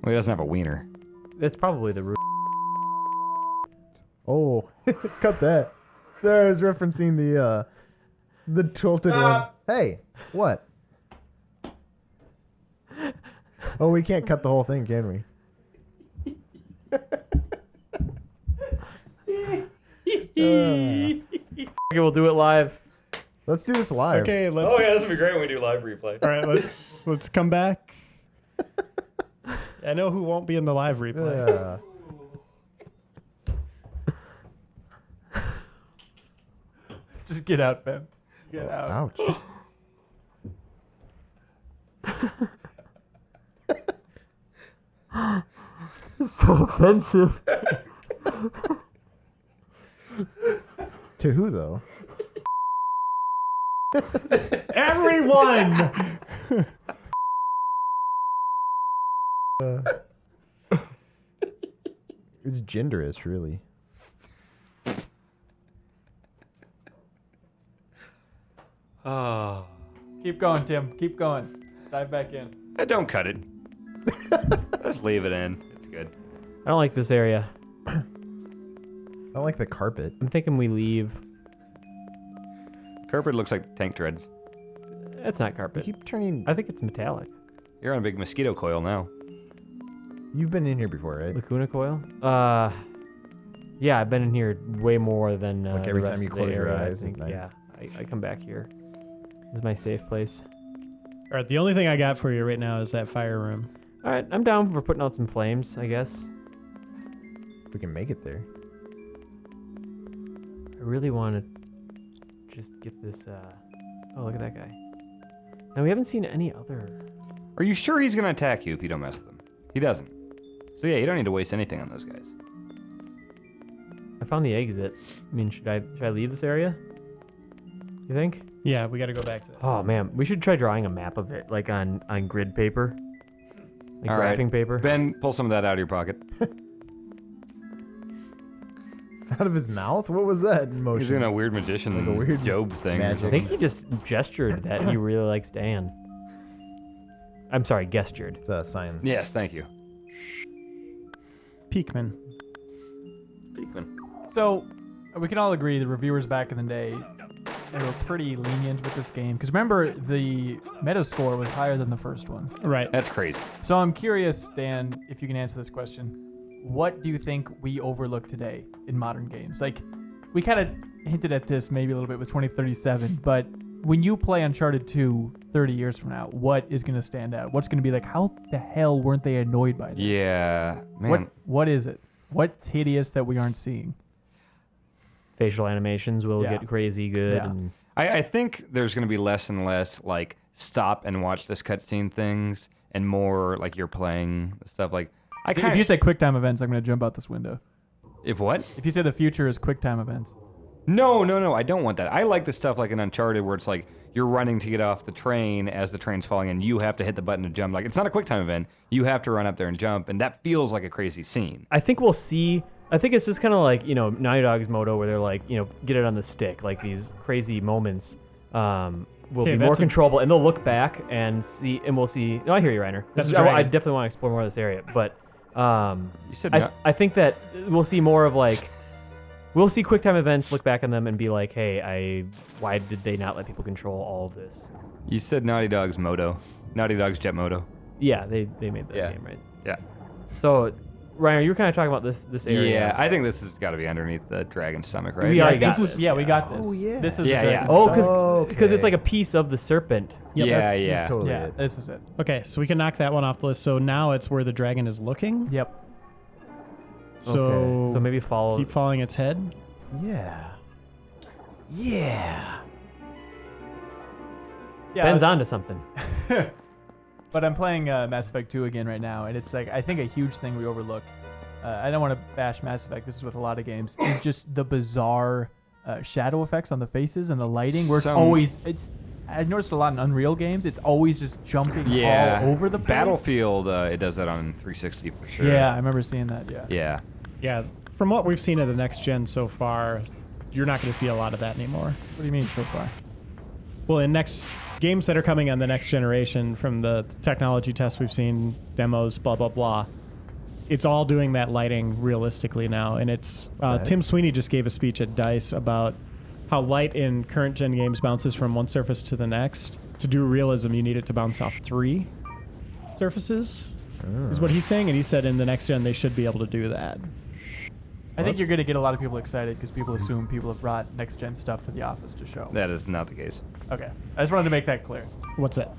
Well, he doesn't have a wiener. That's probably the root. Oh, cut that. Sorry, I was referencing the tilted one. Hey, what? Oh, we can't cut the whole thing, can we? Okay, we'll do it live. Let's do this live. Okay, let's. would be great when we do live replay. All right, let's come back. I know who won't be in the live replay. Yeah. Just get out, fam. Get out. Ouch. It's so offensive. To who though? Everyone. It's genderist, really. Oh. Keep going, Tim. Keep going. Just dive back in. Don't cut it. Just leave it in. It's good. I don't like this area. I don't like the carpet. I'm thinking we leave. Carpet looks like tank treads. That's not You carpet. keep turning. I think it's metallic. You're on a big mosquito coil now. You've been in here before, right? Lacuna coil? Yeah, I've been in here way more than Like the every rest time you of the close your area, I eyes at think. night. Yeah, I come back here. This is my safe place. All right, the only thing I got for you right now is that fire room. All right, I'm down for putting out some flames, I guess. If we can make it there. I really want to just get this. Oh, look at that guy. Now we haven't seen any other. Are you sure he's gonna attack you if you don't mess with him? He doesn't. So yeah, you don't need to waste anything on those guys. I found the exit. I mean, should I leave this area? You think? Yeah, we got to go back to that. Oh man, we should try drawing a map of it, like on grid paper, like All right. graphing paper. Ben, pull some of that out of your pocket. Out of his mouth? What was that in motion? He's doing a weird magician, Like a weird Job thing. magic. I think he just gestured that he really likes Dan. I'm sorry, gestured. It's a sign. Yes, thank you. Peakman. Beekman. So, we can all agree the reviewers back in the day, they were pretty lenient with this game. Because remember, the Metascore was higher than the first one. Right. That's crazy. So I'm curious, Dan, if you can answer this question. What do you think we overlook today in modern games? Like, we kind of hinted at this maybe a little bit with 2037, but when you play Uncharted 2 30 years from now, what is going to stand out? What's going to be like, how the hell weren't they annoyed by this? Yeah, man. What is it? What's hideous that we aren't seeing? Facial animations will Yeah. get crazy good. Yeah. And I think there's going to be less and less like stop and watch this cutscene things, and more like you're playing stuff. Like I If kind you say QuickTime events, I'm going to jump out this window. if what? If you say the future is QuickTime events. No, I don't want that. I like the stuff like in Uncharted where it's like you're running to get off the train as the train's falling and you have to hit the button to jump. Like it's not a quick time event. You have to run up there and jump, and that feels like a crazy scene. I think we'll see. I think it's just kind of like, Naughty Dog's motto where they're like, get it on the stick, like these crazy moments will Okay, be more that's a- controllable, and they'll look back and see, and we'll see. No, I hear you, Reiner. That's a I dragon. definitely want to explore more of this area, but You said I think that we'll see more of like, we'll see QuickTime events, look back on them, and be like, hey, why did they not let people control all of this? you said Naughty Dog's moto. Naughty Dog's jet moto. Yeah, they made that Yeah. game, right? Yeah. So, Reiner, you were kind of talking about this area. Yeah, I think this has got to be underneath the dragon's stomach, right? We already got this is this, we got this. Oh, yeah. This is Yeah, the yeah. dragon Oh, stuff. because it's Okay. like a piece of the serpent. Yep, yeah, that's- yeah. That's totally Yeah, it. this is it. Okay, so we can knock that one off the list. So now it's where the dragon is looking. Yep. So, Okay, so maybe follow. keep following its head. Yeah. Yeah. Yeah. Ben's onto something. But I'm playing Mass Effect 2 again right now, and it's like I think a huge thing we overlook I don't want to bash Mass Effect. This is with a lot of games. Is just the bizarre shadow effects on the faces and the lighting, where I noticed a lot in Unreal games. It's always just jumping all over the place. Battlefield, it does that on 360 for sure. Yeah, I remember seeing that. Yeah. Yeah. Yeah, from what we've seen of the next gen so far, you're not going to see a lot of that anymore. What do you mean so far? Well, in next games that are coming on the next generation, from the technology tests we've seen, demos, blah, blah, blah, it's all doing that lighting realistically now. And it's Tim Sweeney just gave a speech at DICE about how light in current gen games bounces from one surface to the next. To do realism, you need it to bounce off 3 surfaces, is what he's saying. And he said in the next gen, they should be able to do that. I think you're going to get a lot of people excited because people assume people have brought next gen stuff to the office to show. That is not the case. Okay. I just wanted to make that clear. What's that?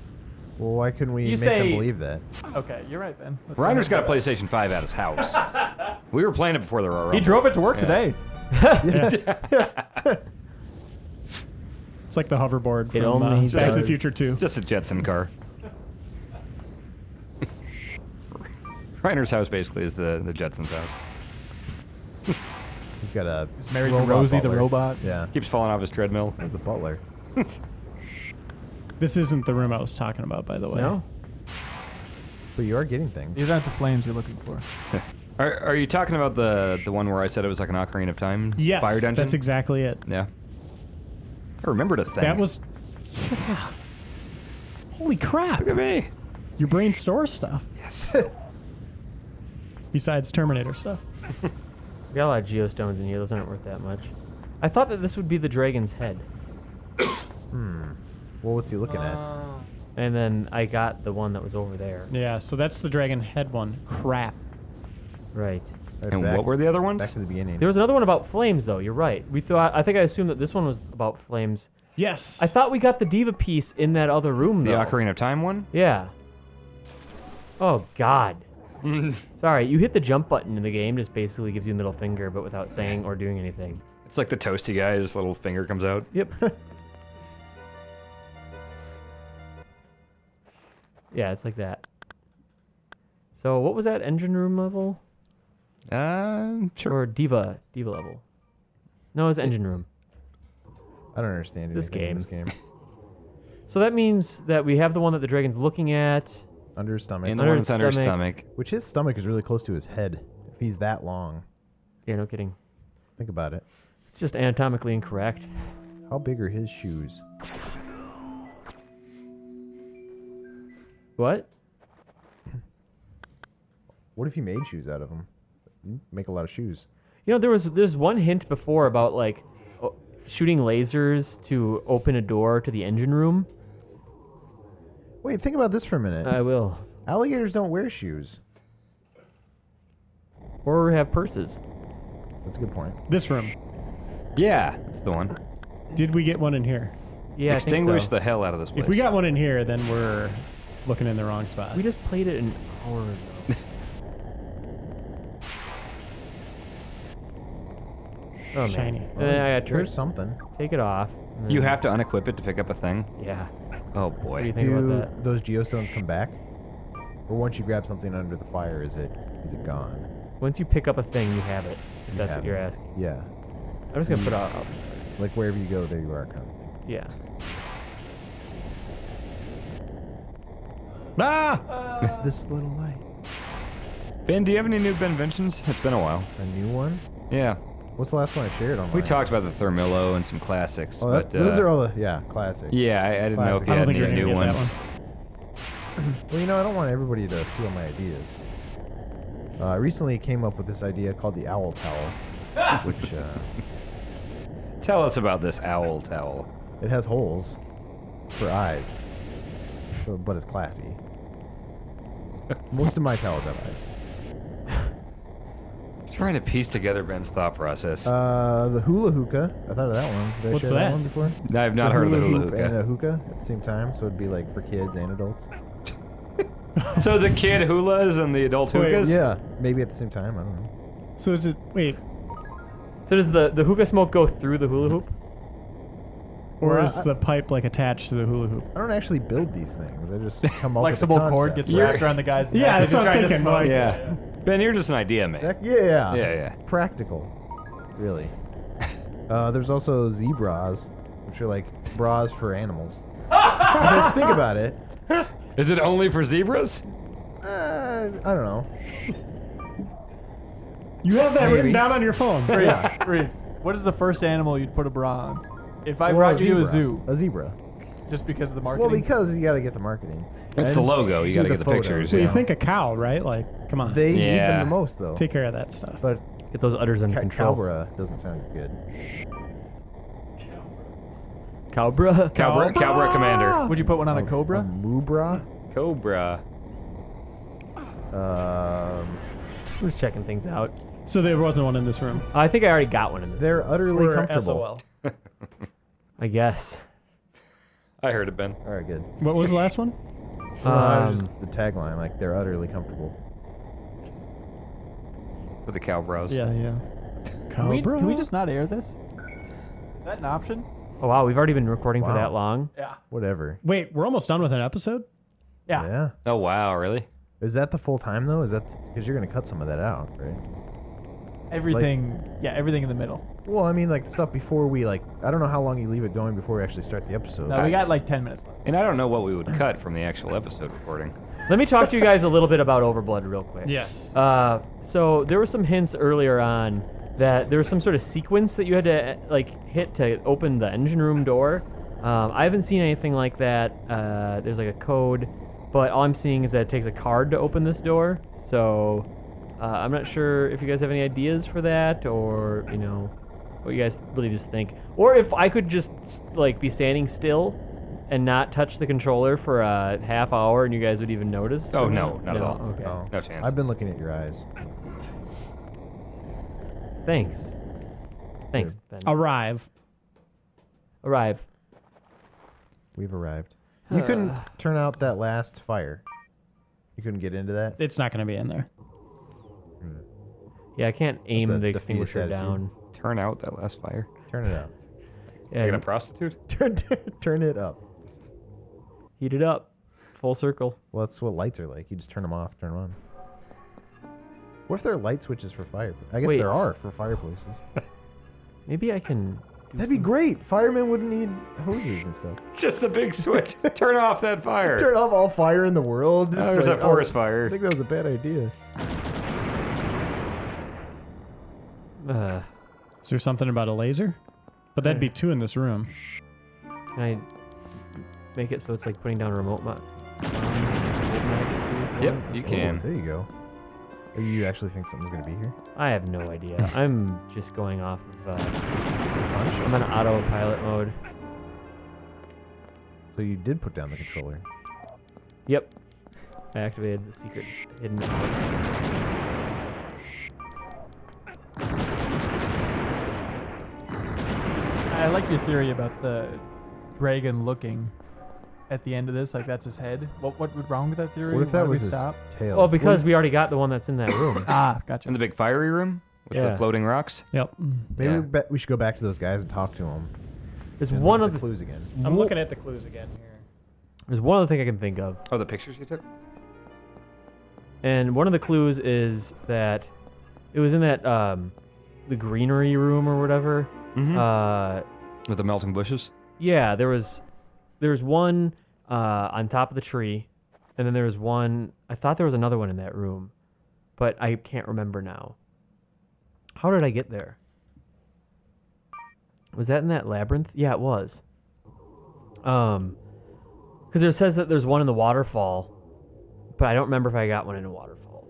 Well, why couldn't we You make say- them believe that? Okay, you're right, Ben. Let's Reiner's go got a ahead. PlayStation 5 at his house. We were playing it before the Royal Rumble. He drove it to work Yeah. today. It's like the hoverboard It from only Back to the does. Future 2. Just a Jetson car. Reiner's house basically is the Jetsons' house. He's got a. He's married to robot Rosie the butler. robot. Yeah. Keeps falling off his treadmill. There's the butler. This isn't the room I was talking about, by the way. No? But you are getting things. These aren't the flames you're looking for. Are you talking about the one where I said it was like an Ocarina of Time Yes, fire dungeon? that's exactly it. Yeah. I remembered a thing. That was... Yeah. Holy crap. Look at me. Your brain stores stuff. Yes. Besides Terminator stuff. We got a lot of geostones in here. Those aren't worth that much. I thought that this would be the dragon's head. Well, what's he looking at? And then I got the one that was over there. Yeah, so that's the dragon head one. Crap. Right. Right, And back- what were the other ones? Back to the beginning. There was another one about flames, though. You're right. I think I assumed that this one was about flames. Yes. I thought we got the diva piece in that other room, The though. Ocarina of Time one? Yeah. Oh, God. Sorry, you hit the jump button in the game, just basically gives you a middle finger, but without saying or doing anything. It's like the toasty guy, his little finger comes out. Yep. Yeah, it's like that. So what was that, engine room level? Sure. Or diva level? No, it was engine room. I don't understand This anything in game. this game. So that means that we have the one that the dragon's looking at. Under his stomach. In the Under one his that's under his stomach. stomach. Which his stomach is really close to his head. If he's that long. Yeah, no kidding. Think about it. It's just anatomically incorrect. How big are his shoes? What? What if you made shoes out of them? You'd make a lot of shoes. You know, there's one hint before about like shooting lasers to open a door to the engine room. Wait, think about this for a minute. I will. Alligators don't wear shoes. Or have purses. That's a good point. This room. Yeah, that's the one. Did we get one in here? Yeah, Extinguish I think so. the hell out of this place. If we got one in here, then we're looking in the wrong spot. We just played it an hour ago. Oh, man. Shiny. And then I got to There's something. take it off. and You then- have to unequip it to pick up a thing? Yeah. Oh, What do boy. you think about Do that? those geostones come back? Or once you grab something under the fire, is it gone? Once you pick up a thing, you have it. If that's have what you're it. asking. Yeah. I'm just gonna put out. Like wherever you go, there you are kind of thing. Yeah. Ah! This little light. Ben, do you have any new Benventions? It's been a while. A new one? Yeah. What's the last one I shared on? We talked about the Thermillo and some classics. Oh, but, those are all the classic. Yeah, I didn't know if Classic. you I don't had think any you're new gonna get ones. that one. Well, you know, I don't want everybody to steal my ideas. I recently came up with this idea called the owl towel, which Tell us about this owl towel. it has holes for eyes, but it's classy. Most of my towels have eyes. Trying to piece together Ben's thought process. The hula hookah. I thought of that one. Did What's I share that? one before? No, I've not heard of the hula hoop and a hookah. hookah at the same time, so it'd be like for kids and adults. So the kid hulas and the adult Wait, hookahs? Yeah, maybe at the same time. I don't know. So is it... Wait. So does the hookah smoke go through the hula hoop? Or Well, is I- the pipe like attached to the hula hoop? I don't actually build these things. I just come up with the Flexible cord concept. gets You're- wrapped around the guy's neck. Yeah, as that's he's what I'm trying to thinking, smoke. like- Yeah. Ben, you're just an idea man. Yeah. Practical. Really. There's also zebras, which are like bras for animals. Because think about it. Is it only for zebras? I don't know. You have that written down on your phone. Reeves, what is the first animal you'd put a bra on? If I Well, brought you to a zoo, A zebra. just because of the marketing? Well, because you got to get the marketing. It's the logo. You do got to the get the photos. pictures. So Yeah. you think a cow, right? Like, come on. They need Yeah. them the most, though. Take care of that stuff. But Get those udders under control. Cobra doesn't sound as good. Cobra. Cowbra Commander. Would you put one on a A cobra? Moobra? Cobra. Who's checking things out? So there wasn't one in this room. I think I already got one in this. They're utterly Or comfortable. SOL. I guess. I heard it, Ben. All right, good. What was the last one? Just the tagline, like they're utterly comfortable. With the cow bros. Yeah. Can we just not air this? Is that an option? Oh wow, we've already been recording for Wow. that long. Yeah. Whatever. Wait, we're almost done with an episode? Yeah. Oh, wow. Really? Is that the full time though? Is that because you're gonna cut some of that out, right? Everything in the middle. Well, I mean, like the stuff before we I don't know how long you leave it going before we actually start the episode. No, we got like 10 minutes left. And I don't know what we would cut from the actual episode recording. Let me talk to you guys a little bit about OverBlood real quick. Yes. So there were some hints earlier on that there was some sort of sequence that you had to hit to open the engine room door. I haven't seen anything like that. There's like a code, but all I'm seeing is that it takes a card to open this door. So I'm not sure if you guys have any ideas for that, or what you guys really just think, or if I could just be standing still and not touch the controller for a half hour and you guys would even notice. Oh, or no, not at all. Okay. Oh. No chance. I've been looking at your eyes. Thanks, Ben. Arrive. Arrive. We've arrived. You couldn't turn out that last fire. You couldn't get into that. It's not going to be in there. Yeah, I can't aim a the defeatist extinguisher attitude. down. Turn out that last fire. Turn it up. Yeah, Like a prostitute? Turn it up. heat it up. Full circle. Well, that's what lights are like. You just turn them off, turn them on. What if there are light switches for fire? I guess Wait. there are for fireplaces. Maybe I can. That'd be great. Firemen wouldn't need hoses and stuff. Just a big switch. Turn off that fire. Turn off all fire in the world. Just there's like, that forest I fire. think that was a bad idea. Is there something about a laser? But that'd be two in this room. Can I make it so it's like putting down a remote Yep, you can. Oh, there you go. Or you actually think something's going to be here? I have no idea. I'm just going off of. I'm on autopilot mode. So you did put down the controller. Yep. I activated the secret hidden. I like your theory about the dragon looking at the end of this, like that's his head. What went wrong with that theory? What if Why that did we was his stop? tail? Well, because we already got the one that's in that room. Ah, gotcha. In the big fiery room with Yeah. the floating rocks. Yep. Maybe Yeah. we should go back to those guys and talk to them. There's And one look of at the clues again. I'm looking at the clues again here. There's one other thing I can think of, Oh, the pictures you took? and one of the clues is that it was in that the greenery room or whatever. Mm-hmm. With the melting bushes? Yeah, there was one on top of the tree, and then there was one. I thought there was another one in that room, but I can't remember now. How did I get there? Was that in that labyrinth? Yeah, it was. Because it says that there's one in the waterfall, but I don't remember if I got one in a waterfall.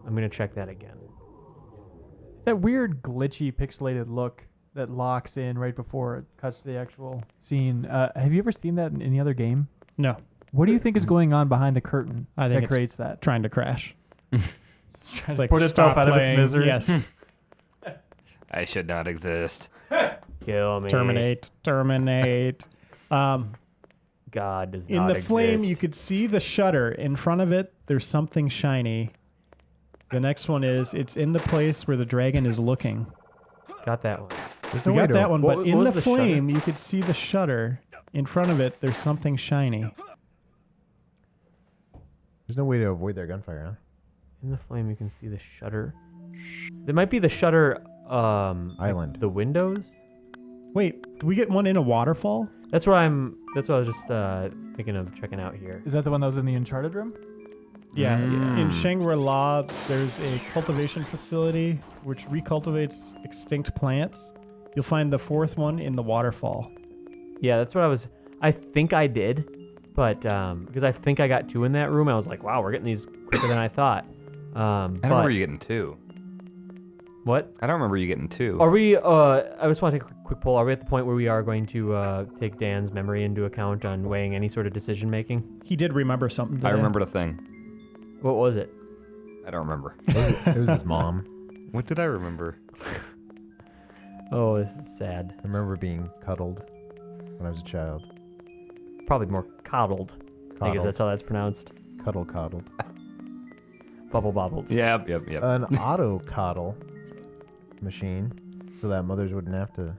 I'm gonna check that again. That weird glitchy pixelated look that locks in right before it cuts to the actual scene. Have you ever seen that in any other game? No. What do you think is going on behind the curtain I think that it's creates that? trying to crash. It's like, put itself stop out of its playing. misery. Yes. I should not exist. Kill me. Terminate. God does In not the exist. flame, you could see the shutter. In front of it, there's something shiny. The next one is, it's in the place where the dragon is looking. Got that one. There's You no way got to- that one, What- but what in was the the shutter? flame, you could see the shutter. In front of it, there's something shiny. There's no way to avoid their gunfire, huh? In the flame, you can see the shutter. There might be the shutter. Island. The windows. Wait, do we get one in a waterfall? That's what I was just thinking of checking out here. Is that the one that was in the Uncharted room? Yeah. Mm. In Shangri-La, there's a cultivation facility which recultivates extinct plants. You'll find the fourth one in the waterfall. Yeah, that's what I think I did, but because I think I got 2 in that room, I was like, wow, we're getting these quicker than I thought. I don't remember you getting 2. What? I don't remember you getting 2. Are we? I just want to take a quick poll. Are we at the point where we are going to take Dan's memory into account on weighing any sort of decision making? He did remember something today. I remembered a thing. What was it? I don't remember. It was his mom. What did I remember? Oh, this is sad. I remember being cuddled when I was a child. Probably more coddled. I guess that's how that's pronounced. Coddled. Bubble bobbled. Yep. An auto coddle machine, so that mothers wouldn't have to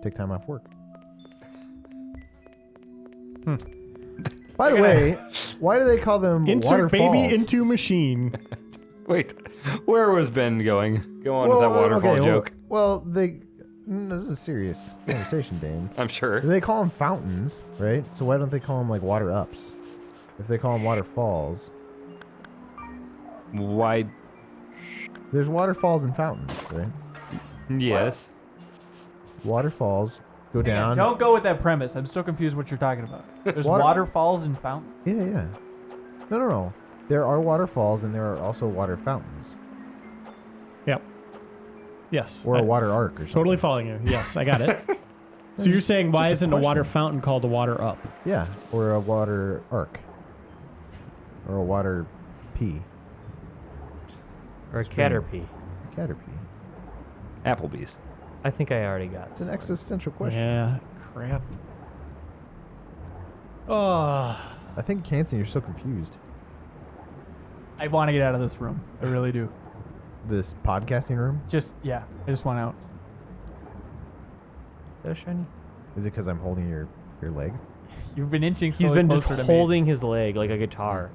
take time off work. By the way, why do they call them Insert waterfalls? baby into machine. Wait, where was Ben going? Go on with that waterfall joke. Well, this is a serious conversation, Dane. I'm sure. They call them fountains, right? So why don't they call them like water ups? If they call them waterfalls, Why? there's waterfalls and fountains, right? Yes. Waterfalls go Hang on, down. don't go with that premise. I'm still confused what you're talking about. There's waterfalls and fountains. Yeah. No. There are waterfalls and there are also water fountains. Yep. Yes. Or a water arc or something. Totally following you. Yes, I got it. So you're saying why isn't a water fountain called a water up? Yeah, or a water arc. Or a water pea. Or a caterpie. Caterpie. Applebee's. I think I already got It's an this one. existential question. Yeah. Crap. Oh. I think, Hanson, you're so confused. I want to get out of this room. I really do. This podcasting room? I just want out. Is that a shiny? Is it because I'm holding your leg? You've been inching He's slowly been just closer to me. holding his leg like a guitar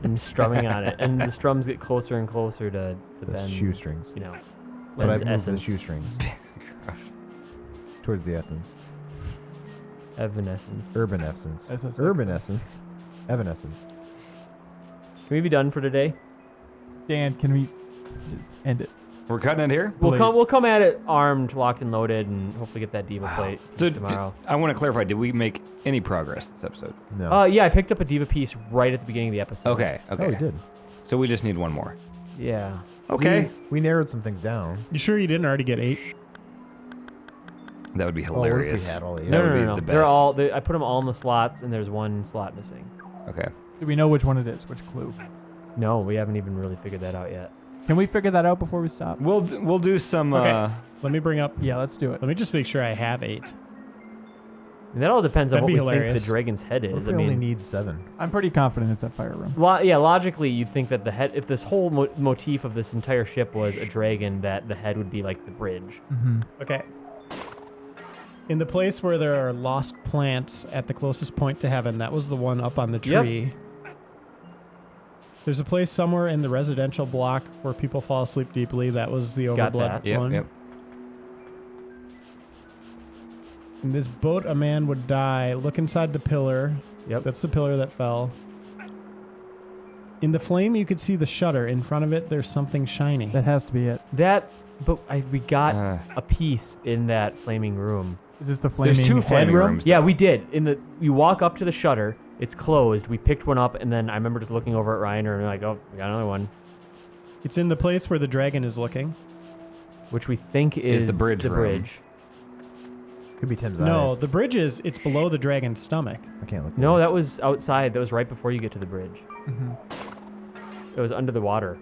and strumming on it, and the strums get closer and closer to The Ben. shoestrings. You know, But Ben's I've moved the essence. shoestrings towards the essence. Evanescence. Urban essence. Essence. Urban essence. Evanescence. Can we be done for today? Dan, can we end it? We're cutting it here. Please. We'll come at it armed, locked, and loaded, and hopefully get that diva plate So tomorrow. I want to clarify. Did we make any progress this episode? No. Yeah, I picked up a diva piece right at the beginning of the episode. Okay. Oh, we did. So we just need one more. Yeah. Okay. We narrowed some things down. You sure you didn't already get 8? That would be Oh, what if hilarious. we had all 8? That No, would no, be no, no. the They're best. all. I put them all in the slots, and there's one slot missing. Okay. Do we know which one it is? Which clue? No, we haven't even really figured that out yet. Can we figure that out before we stop? We'll do some. Okay. Let me bring up. Yeah, let's do it. Let me just make sure I have 8. And that all depends on That'd what be we think hilarious. the dragon's head What if is. we I only mean, need 7? I'm pretty confident it's that fire room. logically, you'd think that the head, if this whole motif of this entire ship was a dragon, that the head would be like the bridge. Mm-hmm. Okay. In the place where there are lost plants at the closest point to heaven, that was the one up on the Yep. tree. There's a place somewhere in the residential block where people fall asleep deeply. That was the Got OverBlood that. Yep. one. Yep. In this boat, a man would die. Look inside the pillar. Yep. That's the pillar that fell. In the flame, you could see the shutter. In front of it, there's something shiny. That has to be it. We got Uh, a piece in that flaming room. Is this the flaming There's 2 head flaming room? rooms. Yeah, we did. You walk up to the shutter, it's closed. We picked one up, and then I remember just looking over at Reiner and like, oh, we got another one, It's in the place where the dragon is looking. which we think is the bridge room. bridge. Could be Tim's No, eyes. the bridge it's below the dragon's stomach. I can't look. No, that was outside. That was right before you get to the bridge. Mm-hmm. It was under the water,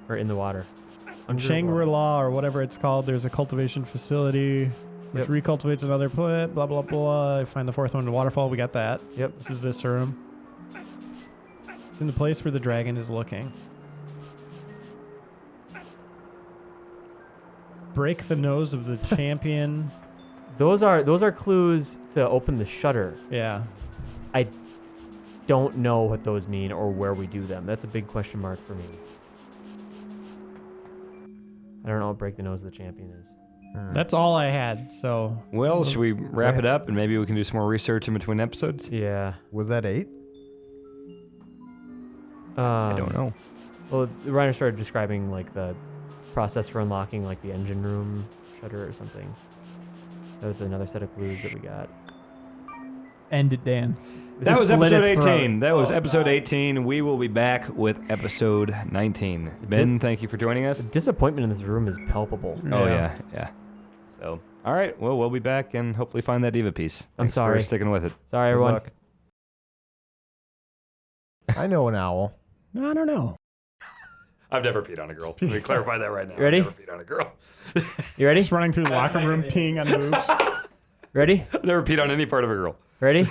or in the water. In Under the water. Shangri-La or whatever it's called, there's a cultivation facility which recultivates another plant, blah, blah, blah. I find the 4th one in the waterfall. We got that. Yep. This is this room. It's in the place where the dragon is looking. Break the nose of the champion. Those are clues to open the shutter. Yeah. don't know what those mean or where we do them. That's a big question mark for me. I don't know what break the nose of the champion is. That's all I had. So Well, should we wrap it up and maybe we can do some more research in between episodes? Yeah. Was that 8? I don't know. Well, Reiner started describing like the process for unlocking like the engine room shutter or something. That was another set of clues that we got. End it, Dan. That was Slit episode its throat. 18. That was episode 18. We will be back with episode 19. Ben, thank you for joining us. The disappointment in this room is palpable. Oh, yeah. So, all right. Well, we'll be back and hopefully find that diva piece. Thanks sorry. for sticking with it. Sorry, Good everyone. luck. I know an owl. I don't know. I've never peed on a girl. Let me clarify that right now. Ready? I've never peed on a girl. You ready? Just running through the locker room, peeing on boobs. Ready? I've never peed on any part of a girl. Ready?